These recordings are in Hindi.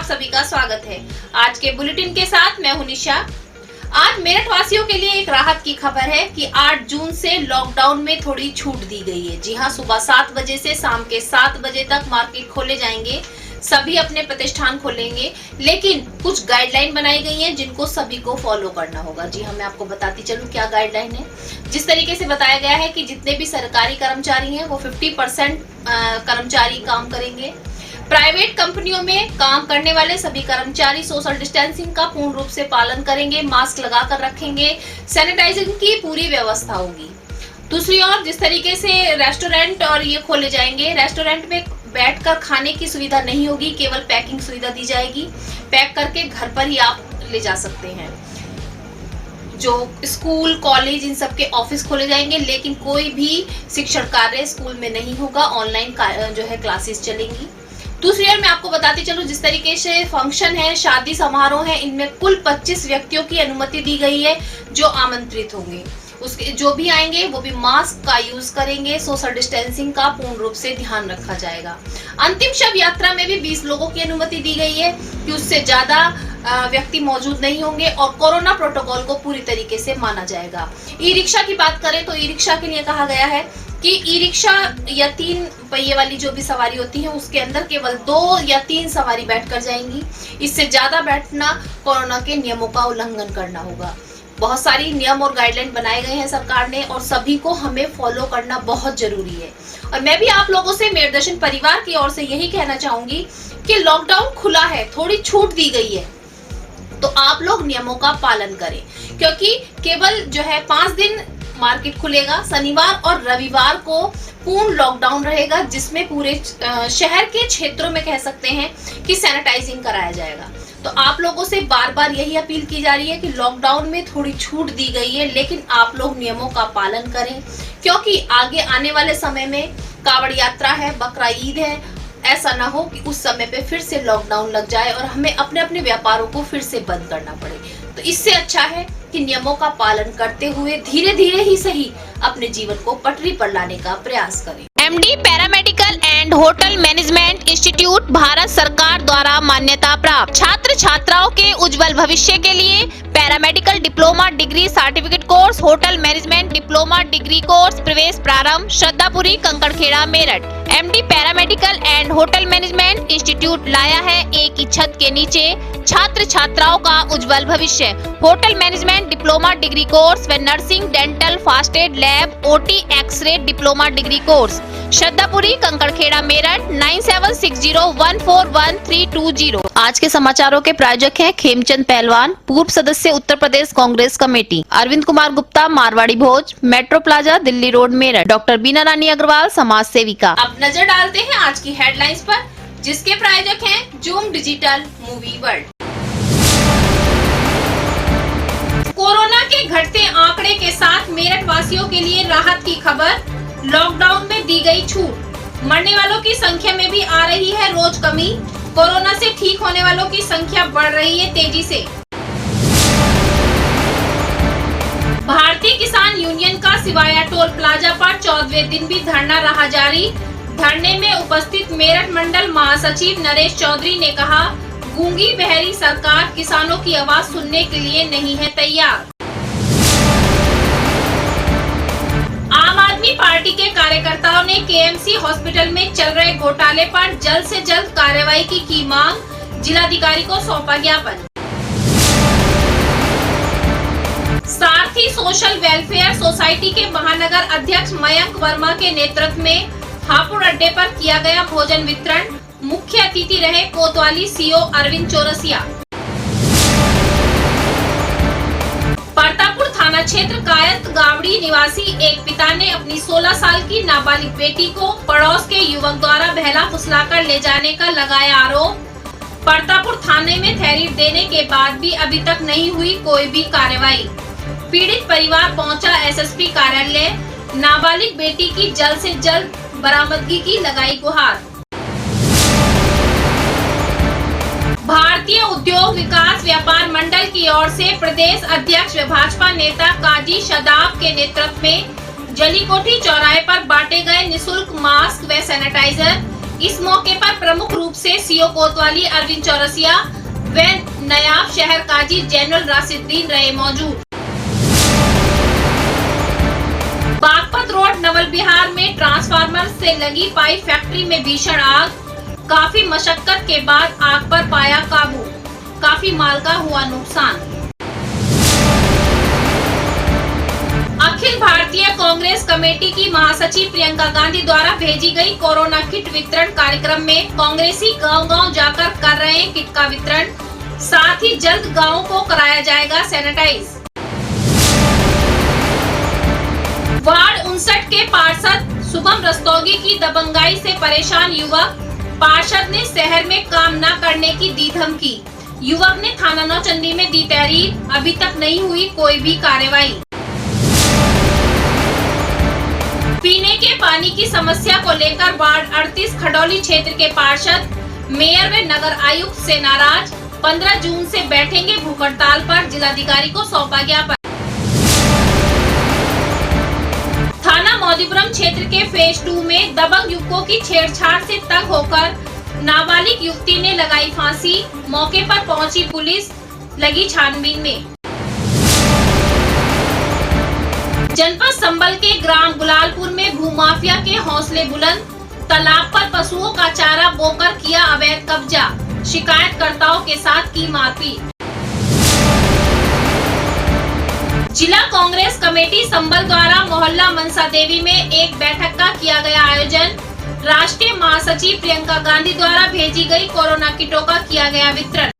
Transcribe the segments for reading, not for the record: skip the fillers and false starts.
सभी का स्वागत है। आज के बुलेटिन के साथ मैं हूं निशा। आज मेरठ वासियों के लिए एक राहत की खबर है कि 8 जून से लॉकडाउन में थोड़ी छूट दी गई है। जी हां, सुबह 7 बजे से शाम के 7 बजे तक मार्केट खोले जाएंगे, सभी अपने प्रतिष्ठान खोलेंगे, लेकिन कुछ गाइडलाइन बनाई गई हैं जिनको सभी को फॉलो करना होगा। जी हाँ, मैं आपको बताती चलूं क्या गाइडलाइन है। जिस तरीके से बताया गया है कि जितने भी सरकारी कर्मचारी हैं वो 50% कर्मचारी काम करेंगे। प्राइवेट कंपनियों में काम करने वाले सभी कर्मचारी सोशल डिस्टेंसिंग का पूर्ण रूप से पालन करेंगे, मास्क लगाकर रखेंगे, सैनिटाइजिंग की पूरी व्यवस्था होगी। दूसरी ओर जिस तरीके से रेस्टोरेंट और ये खोले जाएंगे, रेस्टोरेंट में बैठकर खाने की सुविधा नहीं होगी, केवल पैकिंग सुविधा दी जाएगी। पैक करके घर पर ही आप ले जा सकते हैं। जो स्कूल कॉलेज इन सब के ऑफिस खोले जाएंगे, लेकिन कोई भी शिक्षण कार्य स्कूल में नहीं होगा, ऑनलाइन जो है क्लासेस चलेंगी। दूसरी ओर मैं आपको बताती चलूं, जिस तरीके से फंक्शन है, शादी समारोह है, इनमें कुल 25 व्यक्तियों की अनुमति दी गई है जो आमंत्रित होंगे। उसके जो भी आएंगे वो भी मास्क का यूज करेंगे, सोशल डिस्टेंसिंग का पूर्ण रूप से ध्यान रखा जाएगा। अंतिम शव यात्रा में भी 20 लोगों की अनुमति दी गई है कि उससे ज्यादा व्यक्ति मौजूद नहीं होंगे और कोरोना प्रोटोकॉल को पूरी तरीके से माना जाएगा। ई रिक्शा की बात करें तो ई रिक्शा के लिए कहा गया है कि ई रिक्शा या 3 पहिए वाली जो भी सवारी होती है उसके अंदर केवल 2 या 3 सवारी बैठकर जाएंगी। इससे ज्यादा बैठना कोरोना के नियमों का उल्लंघन करना होगा। बहुत सारी नियम और गाइडलाइन बनाए गए हैं सरकार ने और सभी को हमें फॉलो करना बहुत जरूरी है। और मैं भी आप लोगों से, मेरे दर्शन परिवार की ओर से यही कहना चाहूंगी कि लॉकडाउन खुला है, थोड़ी छूट दी गई है, तो आप लोग नियमों का पालन करें, क्योंकि केवल जो है 5 दिन मार्केट खुलेगा। शनिवार और रविवार को पूर्ण लॉकडाउन रहेगा, जिसमें पूरे शहर के क्षेत्रों में कह सकते हैं कि सैनिटाइजिंग कराया जाएगा। तो आप लोगों से बार बार यही अपील की जा रही है कि लॉकडाउन में थोड़ी छूट दी गई है, लेकिन आप लोग नियमों का पालन करें, क्योंकि आगे आने वाले समय में कावड़ यात्रा है, बकरा ईद है। ऐसा ना हो कि उस समय पे फिर से लॉकडाउन लग जाए और हमें अपने अपने व्यापारों को फिर से बंद करना पड़े। तो इससे अच्छा है कि नियमों का पालन करते हुए धीरे धीरे ही सही अपने जीवन को पटरी पर लाने का प्रयास करें। MD paramedical and hotel management institute Bharat सरकार द्वारा मान्यता प्राप्त। छात्र छात्राओं के उज्जवल भविष्य के लिए paramedical diploma degree certificate course, hotel management diploma degree course प्रवेश प्रारंभ। Shraddhapuri, Kankarkhera, Meerut. MD paramedical and hotel management institute लाया है एक ही छत के नीचे छात्र छात्राओं का उज्जवल भविष्य। Hotel management diploma degree course व nursing, dental, first aid, lab, OT, x ray diploma degree course. Shraddhapuri, Kankarkhera, Meerut. 9760141320। आज के समाचारों के प्रायोजक हैं खेमचंद पहलवान, पूर्व सदस्य Uttar Pradesh Congress committee. Arvind Kumar Gupta, Marwari Bhoj, metro plaza, Delhi road, Meerut. Doctor Beena Rani Agarwal, समाज सेविका। अब नजर डालते हैं आज की हेडलाइंस पर, जिसके प्रायोजक हैं zoom digital movie world. Corona के घटते आंकड़े के साथ मेरठ वासियों के लिए राहत की खबर। लॉकडाउन में दी गई छूट। मरने वालों की संख्या में भी आ रही है रोज कमी। कोरोना से ठीक होने वालों की संख्या बढ़ रही है तेजी से। भारतीय किसान यूनियन का सिवाया टोल प्लाजा पर 14वें दिन भी धरना रहा जारी। धरने में उपस्थित मेरठ मंडल महासचिव नरेश चौधरी ने कहा, गूंगी बहरी सरकार किसानों की आवाज सुनने के लिए नहीं है तैयार। आम आदमी पार्टी के कार्यकर्ताओं ने KMC हॉस्पिटल में चल रहे घोटाले पर जल्द से जल्द कार्रवाई की मांग। जिलाधिकारी को सौंपा ज्ञापन। सारथी सोशल वेलफेयर सोसाइटी के महानगर अध्यक्ष मयंक वर्मा के नेतृत्व में हापुड़ अड्डे पर किया गया भोजन वितरण। मुख्य अतिथि रहे कोतवाली CO अरविंद चौरसिया। परतापुर थाना क्षेत्र कायत गावड़ी निवासी एक पिता ने अपनी 16 साल की नाबालिग बेटी को पड़ोस के युवक द्वारा बहला फुसलाकर ले जाने का लगाया आरोप। परतापुर थाने में तहरीर देने के बाद भी अभी तक नहीं हुई कोई भी कार्रवाई। पीड़ित परिवार पहुंचा SSP कार्यालय। नाबालिग बेटी की जल्द से जल्द बरामदगी की लगाई गुहार। भारतीय उद्योग विकास व्यापार मंडल की ओर से प्रदेश अध्यक्ष व भाजपा नेता काजी शादाब के नेतृत्व में जलीकोठी चौराहे पर बांटे गए निशुल्क मास्क व सैनिटाइजर। इस मौके पर प्रमुख रूप से सीओ कोतवाली अरविंद चौरसिया व नायब शहर काजी जनरल राशिदुद्दीन रहे मौजूद। बागपत रोड नवल बिहार में ट्रांसफार्मर से लगी पाइप फैक्ट्री में भीषण आग, काफी मशक्कत के बाद आग पर पाया काबू, काफी माल का हुआ नुकसान। अखिल भारतीय कांग्रेस कमेटी की महासचिव प्रियंका गांधी द्वारा भेजी गई कोरोना किट वितरण कार्यक्रम में कांग्रेसी गांव-गांव जाकर कर रहे हैं किट का वितरण, साथ ही जल्द गांवों को कराया जाएगा सैनिटाइज। वार्ड 59 के पार्षद शुभम रस्तोगी की दबंगाई से परेशान युवक, पार्षद ने शहर में काम न करने की दी धमकी, युवक ने थाना नौचंदी में दी तहरीर, अभी तक नहीं हुई कोई भी कार्रवाई। पीने के पानी की समस्या को लेकर वार्ड 38 खडौली क्षेत्र के पार्षद मेयर व नगर आयुक्त से नाराज, 15 जून से बैठेंगे भूख हड़ताल पर, जिलाधिकारी को सौंपा ज्ञापन। थाना मोदीपुरम क्षेत्र के फेज 2 में दबंग युवकों की छेड़छाड़ से तंग होकर नाबालिग युवती ने लगाई फांसी, मौके पर पहुंची पुलिस, लगी छानबीन में। जनपद संबल के ग्राम गुलालपुर में भूमाफिया के हौसले बुलंद, तालाब पर पशुओं का चारा बोकर किया अवैध कब्जा, शिकायतकर्ताओं के साथ की मारपीट। जिला कांग्रेस कमेटी संबल द्वारा मोहल्ला मनसा देवी में एक बैठक का किया गया आयोजन, राष्ट्रीय महासचिव प्रियंका गांधी द्वारा भेजी गई कोरोना किटों का किया गया वितरण।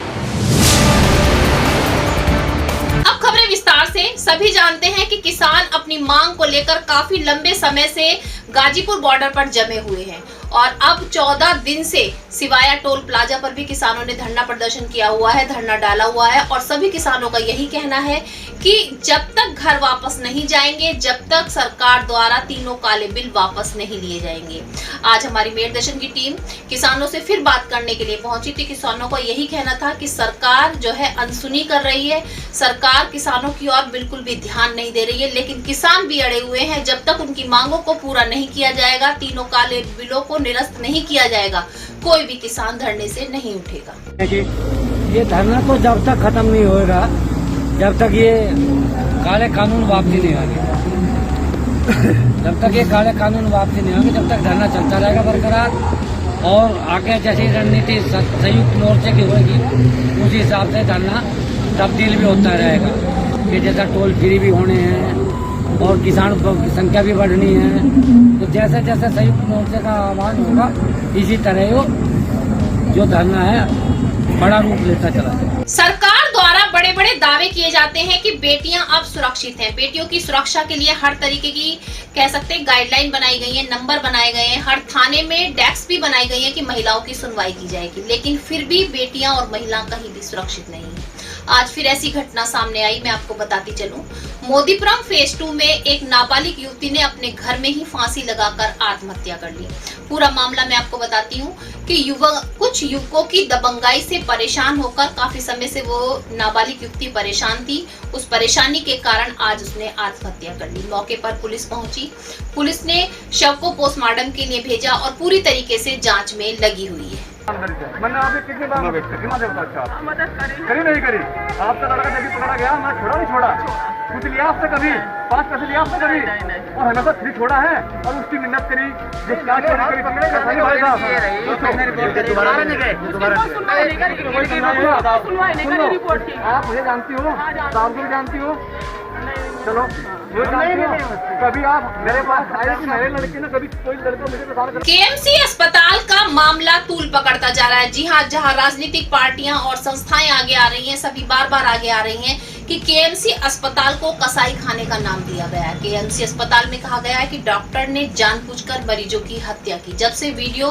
विस्तार से सभी जानते हैं कि किसान अपनी मांग को लेकर काफी लंबे समय से गाजीपुर बॉर्डर पर जमे हुए हैं और अब 14 दिन से सिवाया टोल प्लाजा पर भी किसानों ने धरना प्रदर्शन किया हुआ है, धरना डाला हुआ है और सभी किसानों का यही कहना है कि जब तक घर वापस नहीं जाएंगे, जब तक सरकार द्वारा तीनों काले बिल वापस नहीं लिए जाएंगे। आज हमारी मेयर दर्शन की टीम किसानों से फिर बात करने के लिए पहुंची थी। किसानों का यही कहना था कि सरकार जो है अनसुनी कर रही है, सरकार किसानों की ओर बिल्कुल भी ध्यान नहीं दे रही है, लेकिन किसान भी अड़े हुए हैं। जब तक उनकी मांगों को पूरा नहीं किया जाएगा, तीनों काले बिलों को निरस्त नहीं किया जाएगा, कोई भी किसान धरने से नहीं उठेगा। ये धरना तो जब तक खत्म नहीं होगा, जब तक ये काले कानून वापसी नहीं आएंगे, जब तक ये काले कानून वापसी नहीं आएंगे, जब तक धरना चलता रहेगा बरकरार। और आगे जैसी रणनीति संयुक्त मोर्चे की होगी, उसी हिसाब से धरना तब्दील भी होता रहेगा कि जैसा टोल फ्री भी होने हैं और किसान की संख्या भी बढ़नी है, तो जैसे जैसे संयुक्त मोर्चे का आह्वान होगा, इसी तरह जो धरना है बड़ा रूप लेता चला जाए। सरकार द्वारा बड़े बड़े दावे किए जाते हैं कि बेटियां अब सुरक्षित हैं, बेटियों की सुरक्षा के लिए हर तरीके की कह सकते हैं गाइडलाइन बनाई गई है, नंबर बनाए गए हैं, हर थाने में डेस्क भी बनाई गई है कि महिलाओं की सुनवाई की जाएगी, लेकिन फिर भी बेटियां और महिला कहीं भी सुरक्षित नहीं है। आज फिर ऐसी घटना सामने आई, मैं आपको बताती चलूं। मोदीपुरम फेज 2 में एक नाबालिग युवती ने अपने घर में ही फांसी लगाकर आत्महत्या कर ली। पूरा मामला मैं आपको बताती हूँ कि कुछ युवकों की दबंगाई से परेशान होकर काफी समय से वो नाबालिग युवती परेशान थी, उस परेशानी के कारण आज उसने आत्महत्या कर ली। मौके पर पुलिस पहुंची, पुलिस ने शव को पोस्टमार्टम के लिए भेजा और पूरी तरीके से जांच में लगी हुई है। मैंने आपने कितनी बार मदद करी नहीं करी? आपका लड़का जब भी पकड़ा गया, मैं छोड़ा नहीं छोड़ा, कुछ लिया आपसे कभी, 5 पैसे लिया आपसे कभी, और हमेशा फ्री छोड़ा है और उसकी मिन्नत करी, जो क्या करी भाई साहब, आप मुझे जानती हो, साहब को भी जानती हो, चलो कभी आप मेरे पास आए कि मेरे लड़के ने कभी कोई लड़का मुझे प्रदान कर। केएमसी अस्पताल का मामला तूल पकड़ता जा रहा है। जी हाँ, जहाँ राजनीतिक पार्टियां और संस्थाएं आगे आ रही हैं, सभी बार बार आगे आ रही हैं कि केएमसी अस्पताल को कसाई खाने का नाम दिया गया है। केएमसी अस्पताल में कहा गया है कि डॉक्टर ने जानबूझकर मरीजों की हत्या की। जब से वीडियो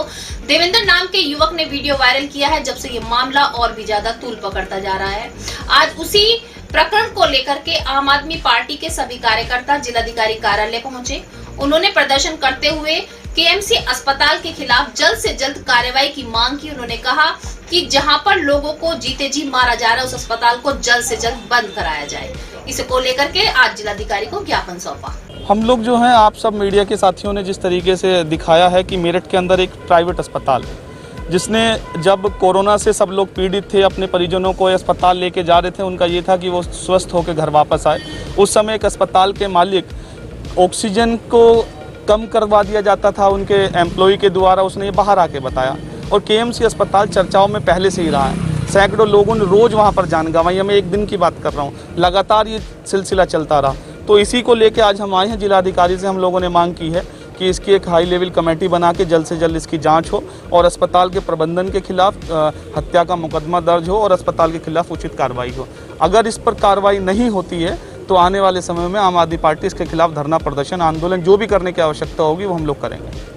देवेंद्र नाम के युवक ने वीडियो वायरल किया है, जब से ये मामला और भी ज्यादा तूल पकड़ता जा रहा है। आज उसी प्रकरण को लेकर के आम आदमी पार्टी के सभी कार्यकर्ता जिलाधिकारी कार्यालय पहुंचे। उन्होंने प्रदर्शन करते हुए केएमसी अस्पताल के खिलाफ जल्द से जल्द कार्रवाई की मांग की। उन्होंने कहा कि जहां पर लोगों को जीते जी मारा जा रहा है, उस अस्पताल को जल्द से जल्द बंद कराया जाए। इसे को लेकर के आज जिलाधिकारी को ज्ञापन सौंपा। हम लोग जो हैं, आप सब मीडिया के साथियों ने जिस तरीके से दिखाया है कि मेरठ के अंदर एक प्राइवेट अस्पताल है, जिसने जब कोरोना से सब लोग पीड़ित थे, अपने परिजनों को अस्पताल लेके जा रहे थे, उनका ये था कि वो स्वस्थ होकर घर वापस आए। उस समय एक अस्पताल के मालिक ऑक्सीजन को कम करवा दिया जाता था उनके एम्प्लॉय के द्वारा, उसने ये बाहर आके बताया। और केएमसी अस्पताल चर्चाओं में पहले से ही रहा है, सैकड़ों लोगों ने रोज़ वहाँ पर जान गंवाई। मैं एक दिन की बात कर रहा हूँ, लगातार ये सिलसिला चलता रहा। तो इसी को लेके आज हम आए हैं, जिलाधिकारी से हम लोगों ने मांग की है कि इसकी एक हाई लेवल कमेटी बना के जल्द से जल्द इसकी जांच हो और अस्पताल के प्रबंधन के खिलाफ हत्या का मुकदमा दर्ज हो और अस्पताल के खिलाफ उचित कार्रवाई हो। अगर इस पर कार्रवाई नहीं होती है तो आने वाले समय में आम आदमी पार्टी इसके खिलाफ धरना प्रदर्शन, आंदोलन जो भी करने की आवश्यकता होगी वो हम लोग करेंगे।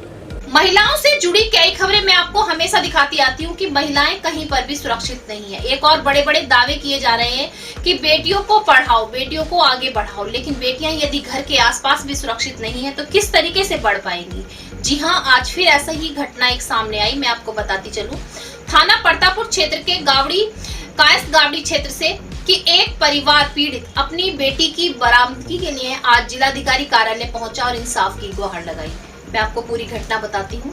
महिलाओं से जुड़ी कई खबरें मैं आपको हमेशा दिखाती आती हूँ कि महिलाएं कहीं पर भी सुरक्षित नहीं है। एक और बड़े बड़े दावे किए जा रहे हैं कि बेटियों को पढ़ाओ, बेटियों को आगे बढ़ाओ, लेकिन बेटियां यदि घर के आसपास भी सुरक्षित नहीं है तो किस तरीके से बढ़ पाएंगी। जी हाँ, आज फिर ऐसा ही घटना एक सामने आई, मैं आपको बताती चलूं। थाना परतापुर क्षेत्र के कायस्थ गावड़ी क्षेत्र से कि एक परिवार पीड़ित अपनी बेटी की बरामदगी के लिए आज जिलाधिकारी कार्यालय पहुंचा और इंसाफ की गुहार लगाई। मैं आपको पूरी घटना बताती हूँ।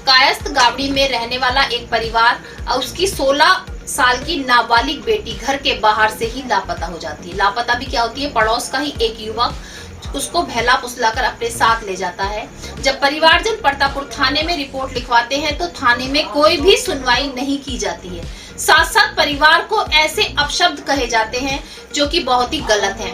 कायस्थ गावड़ी में रहने वाला एक परिवार और उसकी 16 साल की नाबालिग बेटी घर के बाहर से ही लापता हो जाती है। लापता भी क्या होती है, पड़ोस का ही एक युवक उसको बहला फुसलाकर अपने साथ ले जाता है। जब परिवारजन परतापुर थाने में रिपोर्ट लिखवाते हैं तो थाने में कोई भी सुनवाई नहीं की जाती है। साथ साथ परिवार को ऐसे अपशब्द कहे जाते हैं जो कि बहुत ही गलत है।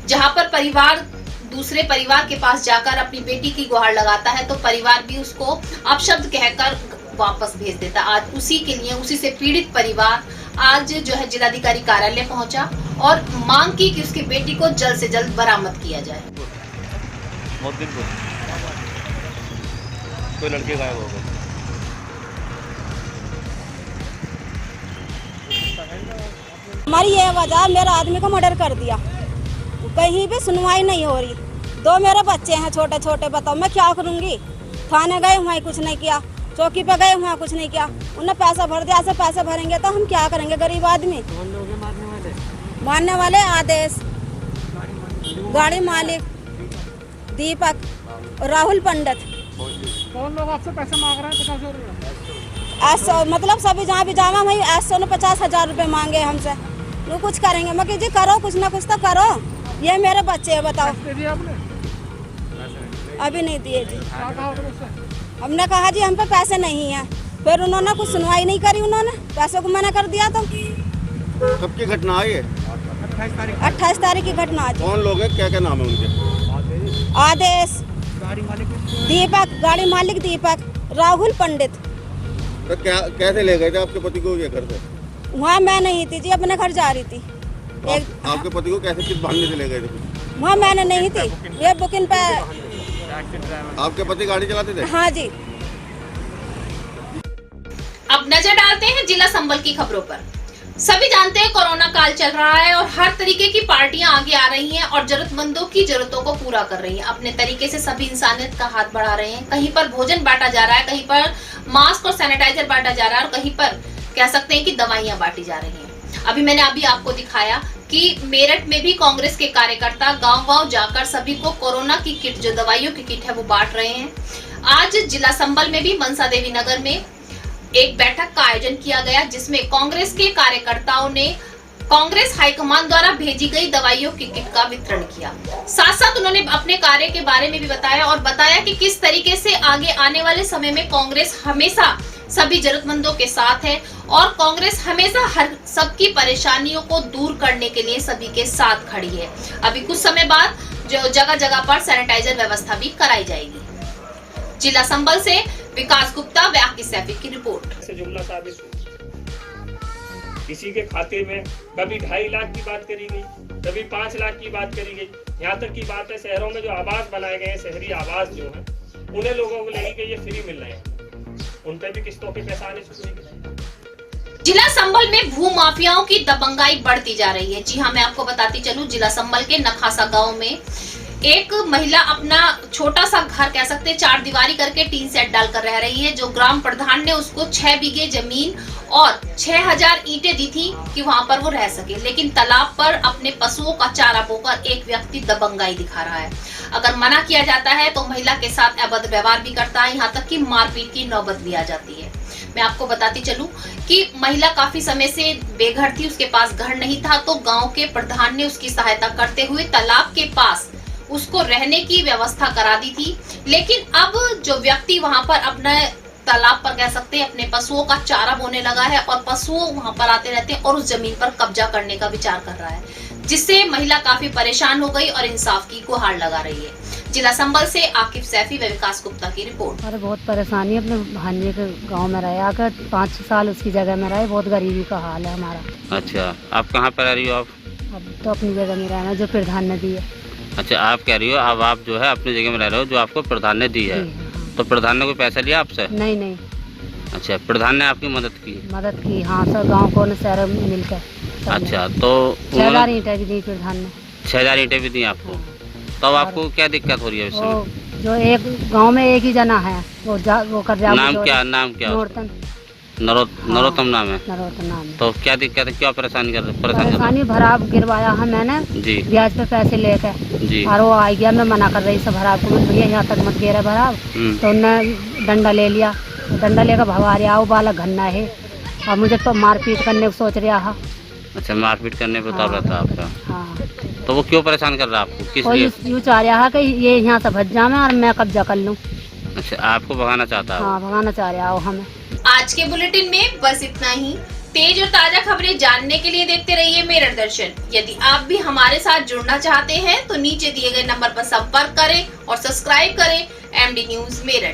जहां पर परिवार दूसरे परिवार के पास जाकर अपनी बेटी की गुहार लगाता है तो परिवार भी उसको अपशब्द कहकर वापस भेज देता। आज उसी के लिए, उसी से पीड़ित परिवार आज जो है जिलाधिकारी कार्यालय पहुंचा और मांग की कि उसकी बेटी को जल्द से जल्द बरामद किया जाए। कोई लड़के गायब हो गए। हमारी ये वजह, मेरा आदमी को मर्डर कर दिया, कहीं भी सुनवाई नहीं हो रही। 2 मेरे बच्चे हैं छोटे छोटे, बताओ मैं क्या करूंगी। थाने गए वहाँ कुछ नहीं किया, चौकी पे गए वहाँ कुछ नहीं किया। उन्हें पैसा भर दिया, ऐसे पैसे भरेंगे तो हम क्या करेंगे गरीब आदमी। मारने वाले आदेश, गाड़ी मालिक दीपक, राहुल पंडित। कौन लोग आपसे पैसे मांग रहे हैं? ऐसा मतलब सभी जहाँ भी जावा वही 850,000 रुपये मांगे हमसे। वो कुछ करेंगे, मैं जी करो कुछ ना कुछ तो करो। ये मेरे बच्चे हैं, बताओ। आपने? अभी नहीं दिए जी। हमने कहा जी हम पे पैसे नहीं है, फिर उन्होंने कुछ सुनवाई नहीं करी, उन्होंने पैसों को मना कर दिया। तो कब की घटना है ये? 28 तारीख की घटना है। कौन लोग हैं, क्या क्या नाम है उनके? आदेश, दीपक, गाड़ी मालिक दीपक, राहुल पंडित। तो क्या कैसे ले गए थे आपके पति को ये घर से? वहाँ मैं नहीं थी जी, अपने घर जा रही थी। आपके पति को कैसे, किस बहाने से ले गए थे? वहाँ मैंने नहीं थी, ये बुकिंग पे। आपके पति गाड़ी चलाते थे? हाँ जी। अब नजर डालते हैं जिला संबल की खबरों पर। सभी जानते हैं कोरोना काल चल रहा है और हर तरीके की पार्टियां आगे आ रही हैं और जरूरतमंदों की जरूरतों को पूरा कर रही हैं। अपने तरीके से सभी इंसानियत का हाथ बढ़ा रहे हैं। कहीं पर भोजन बांटा जा रहा है, कहीं पर मास्क और सैनिटाइजर बांटा जा रहा है और कहीं पर कह सकते हैं कि दवाइयां बांटी जा रही हैं। मैंने अभी आपको दिखाया कि मेरठ में भी कांग्रेस के कार्यकर्ता गांव-गांव जाकर सभी को कोरोना की किट, जो दवाइयों की किट है, वो बांट रहे हैं। आज जिला संबल में भी मनसा देवी नगर में एक बैठक का आयोजन किया गया जिसमें कांग्रेस के कार्यकर्ताओं ने कांग्रेस हाईकमान द्वारा भेजी गई दवाइयों की किट का वितरण किया। साथ साथ उन्होंने अपने कार्य के बारे में भी बताया और बताया कि किस तरीके से आगे आने वाले समय में कांग्रेस हमेशा सभी जरूरतमंदों के साथ है और कांग्रेस हमेशा हर सबकी परेशानियों को दूर करने के लिए सभी के साथ खड़ी है। अभी कुछ समय बाद जो जगह जगह पर सैनिटाइजर व्यवस्था भी कराई जाएगी। जिला संबल से विकास गुप्ता, व्याकी सैफी की रिपोर्ट। से जुमला साबित हुई। किसी के खाते में कभी 2.5 लाख की बात करी गई, कभी 5 लाख की बात करी गई। यहाँ तक की बात है शहरों में जो आवास बनाए गए हैं, शहरी आवास जो है, उन्हें लोगों को लगी कि ये फ्री मिल रहे हैं, उन पर भी किस्तों पे पैसा आने शुरू हो गए। जिला संबल में भू माफियाओं की दबंगाई बढ़ती जा रही है। जी हाँ, मैं आपको बताती चलूं, जिला संबल के नखासा गांव में एक महिला अपना छोटा सा घर, कह सकते हैं 4 दीवारी करके टीन सेट डालकर रह रही है। जो ग्राम प्रधान ने उसको 6 बीघे जमीन और 6000 ईंटें दी थी कि वहां पर वो रह सके, लेकिन तालाब पर अपने पशुओं का चारा बोकर एक व्यक्ति दबंगाई दिखा रहा है। अगर मना किया जाता है तो महिला के साथ अभद्र व्यवहार भी करता है, यहाँ तक कि मारपीट की नौबत भी आ जाती है। मैं आपको बताती चलूं कि महिला काफी समय से बेघर थी, उसके पास घर नहीं था, तो गांव के प्रधान ने उसकी सहायता करते हुए तालाब के पास उसको रहने की व्यवस्था करा दी थी। लेकिन अब जो व्यक्ति वहां पर अपने तालाब पर कह सकते हैं अपने पशुओं का चारा बोने लगा है और पशुओं वहां पर आते रहते हैं और उस जमीन पर कब्जा करने का विचार कर रहा है, जिससे महिला काफी परेशान हो गई और इंसाफ की गुहार लगा रही है। जिला संबल से आकिब सैफी व विकास गुप्ता की रिपोर्ट। अरे बहुत परेशानी है, अपने भांजे के गांव में रहे आकर 5 साल उसकी जगह में रहे, बहुत गरीबी का हाल है हमारा। अच्छा, आप कहाँ पर रह रही हो? आप अब तो अपनी जगह में रहना जो प्रधान ने दी है। अच्छा, आप कह रही हो अब आप जो है अपनी जगह में रह रहे हो जो आपको प्रधान ने दी है। तो प्रधान ने कोई पैसा लिया आपसे? नहीं। अच्छा, प्रधान ने आपकी मदद की? हाँ सर, गाँव को शहर मिलकर। अच्छा, तो 6000 ईंटें भी दी प्रधान ने। 6000 ईंटें भी दी आपको? तब आपको क्या दिक्कत हो रही है इस समय? जो एक गांव में एक ही जना है वो कर रहा। नाम क्या? नरोत्तम नाम है। नरोत्तम नाम है। तो क्या दिक्कत है, क्या परेशानी कर परेशानी भराव गिरवाया है मैंने जी, ब्याज पे पैसे लेकर जी, और वो आ गया, मैं मना कर रही सब भराव को, भैया यहाँ तक मत गिरा भराव। तो उन्होंने डंडा ले लिया, डंडा लेकर भगा रहा, वो बालक घन्ना है और मुझे तो मारपीट करने को सोच रहा है। अच्छा, मारपीट करने पर उतार रहा था आपका? हाँ। तो वो क्यों परेशान कर रहा है आपको, किस लिए? यूँ चाह रहा है कि ये यहाँ से भज जाए और मैं कब्जा कर लूँ। अच्छा, आपको भगाना चाहता है? हाँ, भगाना चाह रहा है हमें। आज के बुलेटिन में बस इतना ही। तेज और ताजा खबरें जानने के लिए देखते रहिए मेरठ दर्शन। यदि आप भी हमारे साथ जुड़ना चाहते हैं तो नीचे दिए गए नंबर पर संपर्क करें और सब्सक्राइब करें MD न्यूज मेरठ।